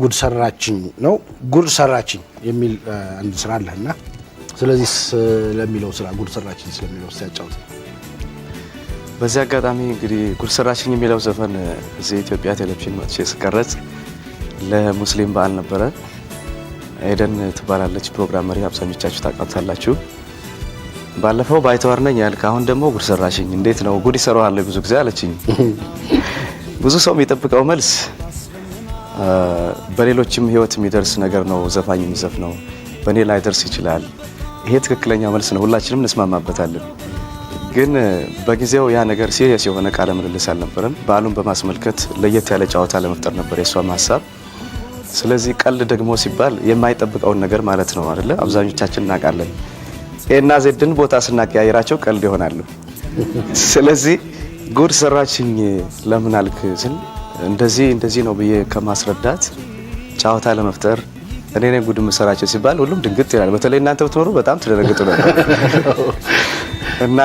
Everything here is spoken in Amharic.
ጉድ ሰራችኝ ነው። ጉድ ሰራችኝ የሚል አንድ ስራ አለና ስለዚህ ስለሚለው ስራ ጉድ ሰራችኝ ስለሚለው ሲያጫውት በዚህ አጋጣሚ እንግዲህ ጉድ ሰራችኝ የሚለው ዘፈን እዚህ ኢትዮጵያ ቴሌቪዥን መጥቼ ስቀረጽ ለሙስሊም በዓል ነበረ። ኤደን ትባላለች ፕሮግራም መሪ፣ አብዛኞቻችሁ ታውቃታላችሁ። ባለፈው ባይተዋር ነኝ ያልክ አሁን ደግሞ ጉድ ሰራችኝ እንዴት ነው ጉድ ይሰራዋል ብዙ ጊዜ አለችኝ። ብዙ ሰው የሚጠብቀው መልስ በሌሎችም ህይወት የሚደርስ ነገር ነው ዘፋኝ የሚዘፍነው በኔ ላይ ደርስ ይችላል። ይሄ ትክክለኛ መልስ ነው፣ ሁላችንም እንስማማበታለን። ግን በጊዜው ያ ነገር ሲሪየስ የሆነ ቃለ ምልልስ አልነበረም። በዓሉን በማስመልከት ለየት ያለ ጨዋታ ለመፍጠር ነበር የሷም ሀሳብ። ስለዚህ ቀልድ ደግሞ ሲባል የማይጠብቀውን ነገር ማለት ነው አይደለ? አብዛኞቻችን እናውቃለን። ኤና ዜድን ቦታ ስናቀያይራቸው ቀልድ ይሆናሉ። ስለዚህ ጉድ ሰራችኝ ለምን አልክ ስል እንደዚህ ነው ብዬ ከማስረዳት ጨዋታ ለመፍጠር እኔ ነኝ ጉድ መሰራቸው ሲባል ሁሉም ድንግጥ ይላል። በተለይ እናንተ ብትኖሩ በጣም ትደነግጡ ነበር እና